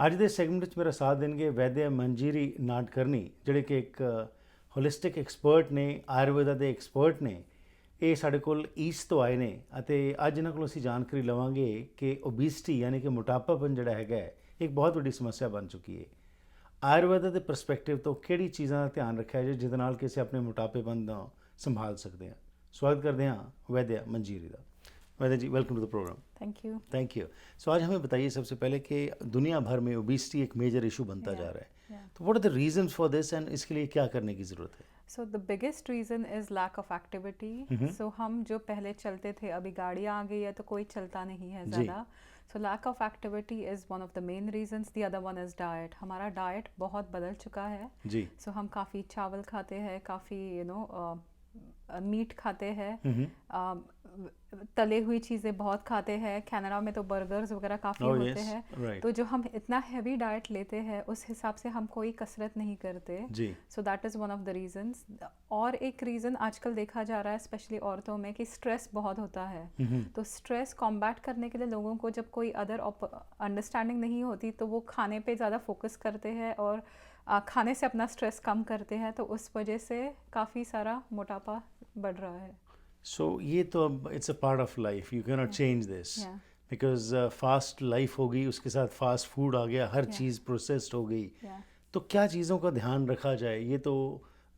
ਅੱਜ ਦੇ ਸੈਗਮੈਂਟ ਵਿੱਚ ਮੇਰਾ ਸਾਥ ਦੇਣਗੇ ਵੈਦਿਆ ਮੰਜੀਰੀ ਨਾਟਕਰਨੀ, ਜਿਹੜੇ ਕਿ ਇੱਕ ਹੋਲਿਸਟਿਕ ਐਕਸਪਰਟ ਨੇ, ਆਯੁਰਵੇਦਾ ਦੇ ਐਕਸਪਰਟ ਨੇ। ਇਹ ਸਾਡੇ ਕੋਲ ਈਸਟ ਤੋਂ ਆਏ ਨੇ ਅਤੇ ਅੱਜ ਇਹਨਾਂ ਕੋਲੋਂ ਅਸੀਂ ਜਾਣਕਾਰੀ ਲਵਾਂਗੇ ਕਿ ਓਬੀਸਿਟੀ ਯਾਨੀ ਕਿ ਮੋਟਾਪਾਪਨ ਜਿਹੜਾ ਹੈਗਾ ਇੱਕ ਬਹੁਤ ਵੱਡੀ ਸਮੱਸਿਆ ਬਣ ਚੁੱਕੀ ਹੈ। ਆਯੁਰਵੇਦਾ ਦੇ ਪਰਸਪੈਕਟਿਵ ਤੋਂ ਕਿਹੜੀ ਚੀਜ਼ਾਂ ਦਾ ਧਿਆਨ ਰੱਖਿਆ ਜਾਏ ਜਿਹਦੇ ਨਾਲ ਕਿ ਅਸੀਂ ਆਪਣੇ ਮੋਟਾਪੇਪਨ ਦਾ ਸੰਭਾਲ ਸਕਦੇ ਹਾਂ। स्वागत करते हैं वैद्य मंजीरी का। Vaidya ji, welcome to the programme. Thank you. So आज हमें बताइए सबसे पहले कि दुनिया भर में ओबेसिटी एक मेजर इशू बनता जा रहा है, तो what are the reasons for this and इसके लिए क्या करने की ज़रूरत है? So the biggest reason is lack of activity. So हम जो पहले चलते थे, अभी गाड़ियाँ आ गई है तो कोई चलता नहीं है ज़्यादा। So lack of activity is one of the main reasons. The other one is diet. हमारा डाइट बहुत बदल चुका है जी। सो हम काफ़ी चावल खाते हैं, काफ़ी मीट खाते हैं, तले हुई चीज़ें बहुत खाते हैं। कनाडा में तो बर्गर्स वगैरह काफ़ी होते हैं। तो जो हम इतना हैवी डाइट लेते हैं उस हिसाब से हम कोई कसरत नहीं करते। So that is one of the reasons. और एक रीज़न आजकल देखा जा रहा है स्पेशली औरतों में कि स्ट्रेस बहुत होता है। तो स्ट्रेस कॉम्बैट करने के लिए लोगों को जब कोई अदर अंडरस्टैंडिंग नहीं होती तो वो खाने पे ज़्यादा फोकस करते हैं और खाने से अपना स्ट्रेस कम करते हैं, तो उस वजह से काफ़ी सारा मोटापा बढ़ रहा है। सो ये तो अब it's a part of life, you can not change this because fast life हो गई, उसके साथ फास्ट फूड आ गया, हर चीज़ प्रोसेस्ड हो गई। तो क्या चीज़ों का ध्यान रखा जाए, ये तो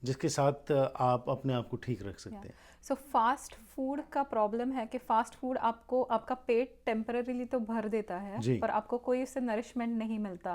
जिसके साथ आप अपने आप को ठीक रख सकते हैं? सो फास्ट फूड का प्रॉब्लम है कि फास्ट फूड आपको आपका पेट टेम्पररीली तो भर देता है पर आपको कोई उससे नरिशमेंट नहीं मिलता।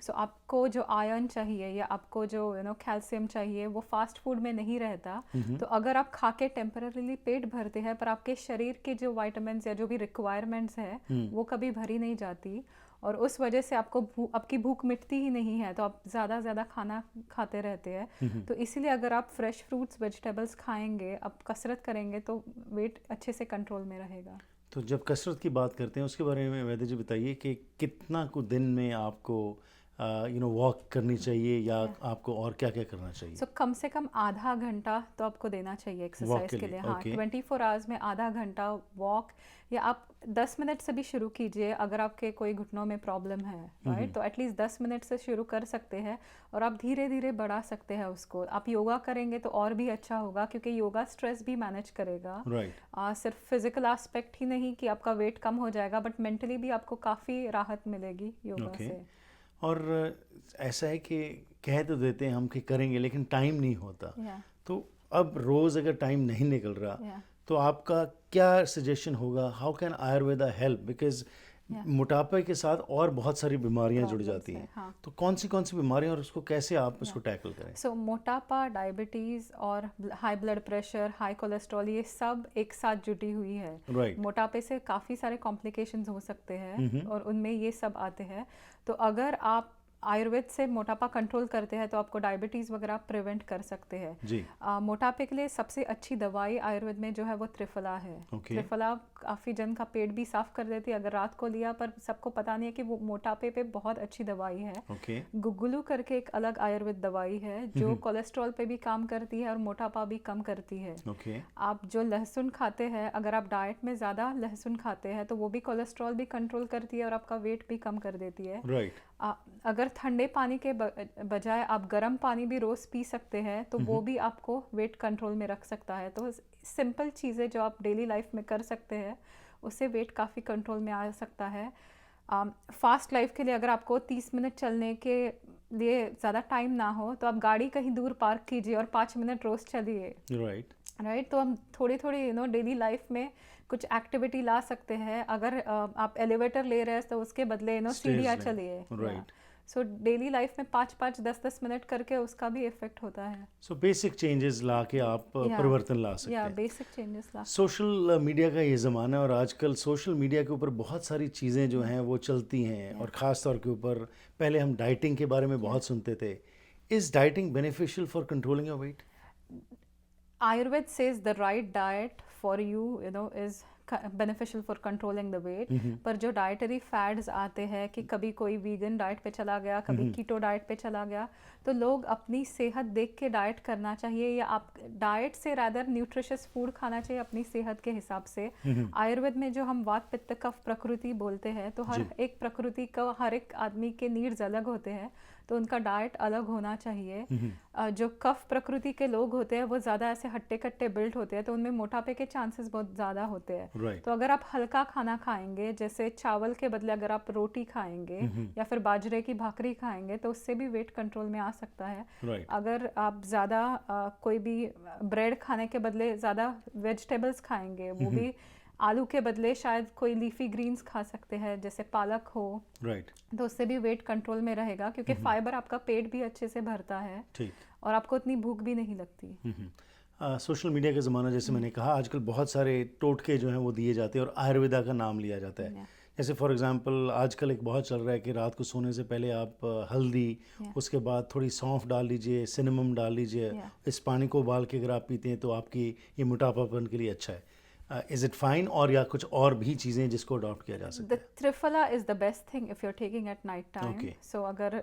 सो आपको जो आयरन चाहिए या आपको जो कैल्शियम चाहिए वो फास्ट फूड में नहीं रहता। तो अगर आप खा के टेम्पररीली पेट भरते हैं पर आपके शरीर के जो विटामिन या जो भी रिक्वायरमेंट्स है वो कभी भरी नहीं जाती और उस वजह से आपकी भूख मिटती ही नहीं है, तो आप ज़्यादा खाना खाते रहते हैं। तो इसीलिए अगर आप फ्रेश फ्रूट्स वेजिटेबल्स खाएंगे, आप कसरत करेंगे तो वेट अच्छे से कंट्रोल में रहेगा। तो जब कसरत की बात करते हैं उसके बारे में वैद्य जी बताइए कि कितना को दिन में आपको वॉक करनी चाहिए या आपको और क्या क्या करना चाहिए? सो कम से कम आधा घंटा तो आपको देना चाहिए एक्सरसाइज के लिए। हाँ, 24 आवर्स में आधा घंटा वॉक, या आप 10 मिनट से भी शुरू कीजिए अगर आपके कोई घुटनों में प्रॉब्लम है, राइट? तो एटलीस्ट 10 मिनट से शुरू कर सकते हैं और आप धीरे धीरे बढ़ा सकते हैं उसको। आप योगा करेंगे तो और भी अच्छा होगा क्योंकि योगा स्ट्रेस भी मैनेज करेगा। सिर्फ फिजिकल एस्पेक्ट ही नहीं कि आपका वेट कम हो जाएगा बट मेंटली भी आपको काफ़ी राहत मिलेगी योगा से। और ऐसा है कि कह तो देते हैं हम कि करेंगे लेकिन टाइम नहीं होता। तो अब रोज़ अगर टाइम नहीं निकल रहा तो आपका क्या सजेशन होगा? How can Ayurveda help? Because मोटापे के साथ और बहुत सारी बीमारियां जुड़ जाती हैं। तो कौन सी बीमारियां और उसको कैसे आप उसको टैकल करें? सो मोटापा, डायबिटीज़ और high blood pressure, high cholesterol, ये सब एक साथ जुटी हुई है। मोटापे से काफ़ी सारे कॉम्प्लिकेशंस हो सकते हैं और उनमें ये सब आते हैं। तो अगर आप आयुर्वेद से मोटापा कंट्रोल करते हैं तो आपको डायबिटीज़ वगैरह प्रिवेंट कर सकते हैं। मोटापे के लिए सबसे अच्छी दवाई आयुर्वेद में जो है वो त्रिफला है। त्रिफला काफ़ी जन का पेट भी साफ कर देती है अगर रात को लिया, पर सबको पता नहीं है कि वो मोटापे पे बहुत अच्छी दवाई है। गुगुलू करके एक अलग आयुर्वेद दवाई है जो कोलेस्ट्रॉल पे भी काम करती है और मोटापा भी कम करती है। आप जो लहसुन खाते हैं, अगर आप डाइट में ज़्यादा लहसुन खाते हैं तो वो भी कोलेस्ट्रॉल भी कंट्रोल करती है और आपका वेट भी कम कर देती है। अगर ठंडे पानी के बजाय आप गर्म पानी भी रोज़ पी सकते हैं तो वो भी आपको वेट कंट्रोल में रख सकता है। तो सिंपल चीज़ें जो आप डेली लाइफ में कर सकते हैं उससे वेट काफ़ी कंट्रोल में आ सकता है। फास्ट लाइफ के लिए अगर आपको 30 मिनट चलने के लिए ज़्यादा टाइम ना हो तो आप गाड़ी कहीं दूर पार्क कीजिए और 5 मिनट रोज़ चलिए। राइट। तो हम थोड़ी डेली लाइफ में कुछ एक्टिविटी ला सकते हैं। अगर आप एलिवेटर ले रहे हैं तो उसके बदले सीढ़ियाँ चलिए। सो डेली लाइफ में 5-5, 10-10 मिनट करके उसका भी इफेक्ट होता है। सो बेसिक चेंजेस ला के आप परिवर्तन ला सकते हैं। बेसिक चेंजेस ला। सोशल मीडिया का ये ज़माना है और आजकल सोशल मीडिया के ऊपर बहुत सारी चीज़ें जो हैं वो चलती हैं और ख़ास तौर के ऊपर पहले हम डाइटिंग के बारे में बहुत सुनते थे। Is dieting beneficial for controlling your weight? Ayurveda says the right diet for you, is beneficial for controlling the weight, पर जो डाइटरी फैड्स आते हैं कि कभी कोई वीगन डाइट पे चला गया, कभी कीटो डाइट पे चला गया, तो लोग अपनी सेहत देख के डाइट करना चाहिए, या आप डाइट से रादर न्यूट्रिशियस फूड खाना चाहिए अपनी सेहत के हिसाब से। आयुर्वेद में जो हम वात पित्त कफ प्रकृति बोलते हैं, तो हर एक प्रकृति का हर एक आदमी के नीड्स अलग होते हैं, तो उनका डाइट अलग होना चाहिए। जो कफ प्रकृति के लोग होते हैं वो ज़्यादा ऐसे हट्टे कट्टे बिल्ट होते हैं, तो उनमें मोटापे के चांसेस बहुत ज़्यादा होते हैं। तो अगर आप हल्का खाना खाएंगे, जैसे चावल के बदले अगर आप रोटी खाएंगे या फिर बाजरे की भाकरी खाएंगे, तो उससे भी वेट कंट्रोल में आ सकता है। अगर आप ज़्यादा कोई भी ब्रेड खाने के बदले ज़्यादा वेजिटेबल्स खाएंगे, वो भी आलू के बदले शायद कोई लीफी ग्रीन्स खा सकते हैं, जैसे पालक हो, तो उससे भी वेट कंट्रोल में रहेगा, क्योंकि फाइबर आपका पेट भी अच्छे से भरता है और आपको उतनी भूख भी नहीं लगती। सोशल मीडिया का ज़माना, जैसे मैंने कहा, आजकल बहुत सारे टोटके जो हैं वो दिए जाते हैं और आयुर्वेदा का नाम लिया जाता है। जैसे फॉर एग्जांपल आजकल एक बहुत चल रहा है कि रात को सोने से पहले आप हल्दी, उसके बाद थोड़ी सौंफ डाल लीजिए, सिनेमम डाल लीजिए, इस पानी को उबाल के अगर आप पीते हैं तो आपकी ये मोटापापन के लिए अच्छा है। Is it fine, और या कुछ और भी चीज़ें जिसको अडॉप्ट किया जा सकता है? The Triphala is the best thing if you're taking at night time. So अगर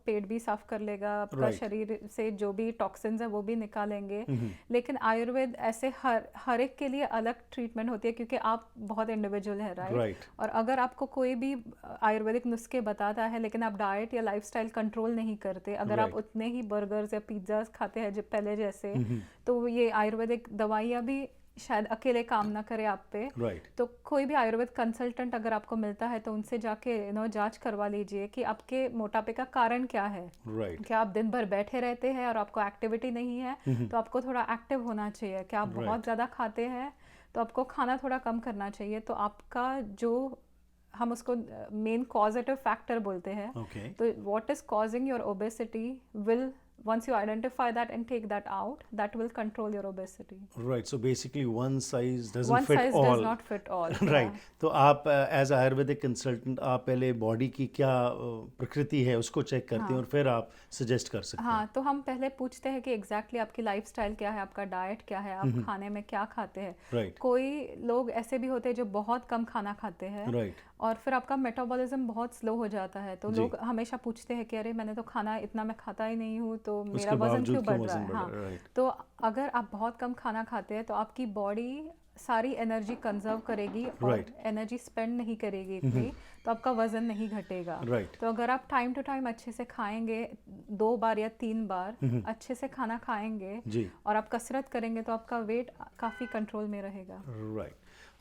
पेट भी साफ कर लेगा, आपका शरीर से जो भी टॉक्सिन्स है वो भी निकालेंगे। लेकिन आयुर्वेद ऐसे हर एक के लिए अलग ट्रीटमेंट होती है, क्योंकि आप बहुत इंडिविजुअल है, राइट? और अगर आपको कोई भी आयुर्वेदिक नुस्खे बताता है लेकिन आप डाइट या लाइफस्टाइल कंट्रोल नहीं करते, अगर आप उतने ही बर्गर्स या पिज्ज़ास खाते हैं जब पहले जैसे, तो ये आयुर्वेदिक दवाइयाँ भी शायद अकेले काम ना करे आप पे। तो कोई भी आयुर्वेद कंसल्टेंट अगर आपको मिलता है तो उनसे जाके जांच करवा लीजिए कि आपके मोटापे का कारण क्या है। क्या आप दिन भर बैठे रहते हैं और आपको एक्टिविटी नहीं है, तो आपको थोड़ा एक्टिव होना चाहिए। क्या आप बहुत ज़्यादा खाते हैं, तो आपको खाना थोड़ा कम करना चाहिए। तो आपका जो हम उसको मेन कॉजेटिव फैक्टर बोलते हैं, तो what is causing your obesity will, once you identify that and take that out, that will control your obesity. Right, so basically one size does not fit all. Right. तो आप as Ayurvedic consultant आप पहले body की क्या प्रकृति है उसको check करते हैं और फिर आप सजेस्ट कर सकते हैं। हाँ, तो हम पहले पूछते हैं कि एग्जैक्टली आपकी लाइफस्टाइल क्या है, आपका डाइट क्या है, आप खाने में क्या खाते हैं। कोई लोग ऐसे भी होते हैं जो बहुत कम खाना खाते हैं और फिर आपका मेटाबॉलिज्म बहुत स्लो हो जाता है, तो लोग हमेशा पूछते हैं कि अरे मैंने तो खाना इतना मैं खाता ही नहीं हूँ, तो मेरा वजन क्यों बढ़ रहा है। हाँ, तो अगर आप बहुत कम खाना खाते हैं तो आपकी बॉडी सारी एनर्जी कंजर्व करेगी और एनर्जी स्पेंड नहीं करेगी इतनी, तो आपका वजन नहीं घटेगा। तो अगर आप टाइम टू टाइम अच्छे से खाएंगे, 2 बार या 3 बार अच्छे से खाना खाएंगे और आप कसरत करेंगे, तो आपका वेट काफ़ी कंट्रोल में रहेगा।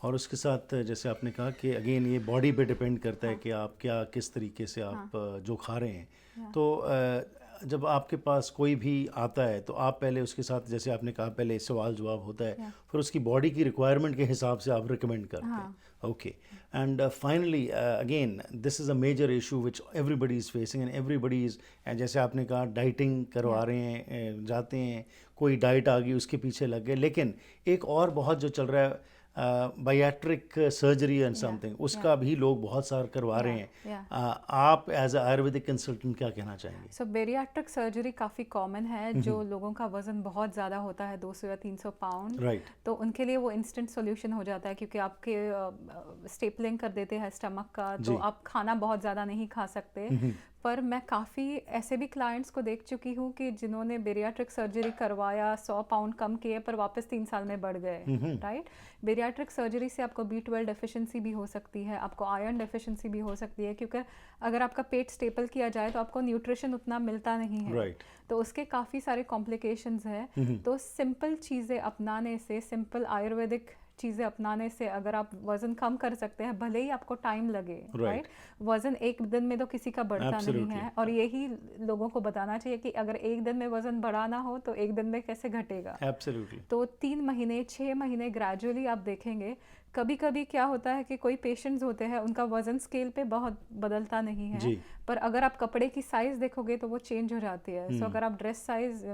और उसके साथ जैसे आपने कहा कि अगेन ये बॉडी पे डिपेंड करता है कि आप क्या किस तरीके से आप जो खा रहे हैं। तो जब आपके पास कोई भी आता है तो आप पहले उसके साथ, जैसे आपने कहा, पहले सवाल जवाब होता है, फिर उसकी बॉडी की रिक्वायरमेंट के हिसाब से आप रिकमेंड करते हैं। Okay, and finally again this is a major issue which everybody is facing and everybody is, जैसे आपने कहा, डाइटिंग करवा रहे हैं, जाते हैं, कोई डाइट आ गई उसके पीछे लग गए, लेकिन एक और बहुत जो चल रहा है बायट्रिक सर्जरी एंड समथिंग, उसका भी लोग बहुत सारा करवा रहे हैं। आप एज अ आयुर्वेदिक कंसल्टेंट क्या कहना चाहेंगे? सो बेरियाट्रिक सर्जरी काफ़ी कॉमन है, जो लोगों का वजन बहुत ज़्यादा होता है, 200 या 300 पाउंड, तो उनके लिए वो इंस्टेंट सॉल्यूशन हो जाता है, क्योंकि आपके स्टेपलिंग कर देते हैं स्टमक का, तो आप खाना बहुत ज़्यादा नहीं खा सकते। पर मैं काफ़ी ऐसे भी क्लाइंट्स को देख चुकी हूँ कि जिन्होंने बेरियाट्रिक सर्जरी करवाया, 100 पाउंड कम किए, पर वापस 3 साल में बढ़ गए। राइट, बेरियाट्रिक सर्जरी से आपको B12 डेफिशिएंसी भी हो सकती है, आपको आयरन डेफिशिएंसी भी हो सकती है, क्योंकि अगर आपका पेट स्टेपल किया जाए तो आपको न्यूट्रिशन उतना मिलता नहीं है, तो उसके काफ़ी सारे कॉम्प्लिकेशंस हैं। तो सिंपल चीज़ें अपनाने से, सिंपल आयुर्वेदिक चीज़ें अपनाने से अगर आप वज़न कम कर सकते हैं, भले ही आपको टाइम लगे। राइट, वज़न एक दिन में तो किसी का बढ़ता नहीं है, और यही लोगों को बताना चाहिए कि अगर एक दिन में वज़न बढ़ाना हो तो एक दिन में कैसे घटेगा। तो 3 महीने 6 महीने ग्रेजुअली आप देखेंगे। कभी कभी क्या होता है कि कोई पेशेंट्स होते हैं, उनका वज़न स्केल पे बहुत बदलता नहीं है, पर अगर आप कपड़े की साइज़ देखोगे तो वो चेंज हो जाती है। सो अगर आप ड्रेस साइज़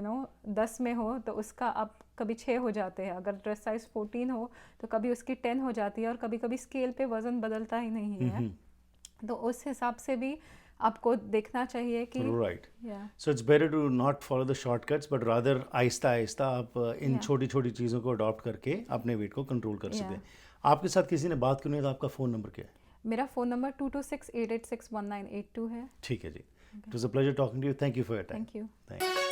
10 में हो तो उसका आप कभी 6 हो जाते हैं, अगर ड्रेस साइज़ 14 हो तो कभी उसकी 10 हो जाती है, और कभी कभी स्केल पे वज़न बदलता ही नहीं है। तो उस हिसाब से भी आपको देखना चाहिए कि right yeah, so it's better to not follow the shortcuts but rather आहिस्ता आहिस्ता आप इन Yeah. छोटी छोटी चीज़ों को अडॉप्ट करके अपने वेट को कंट्रोल कर Yeah. सकें। आपके साथ किसी ने बात करनी है तो आपका फ़ोन नंबर क्या है? मेरा फ़ोन नंबर 2268861982 है। ठीक है जी, it was a pleasure talking to you, thank you for your time. Thank you. Thank you.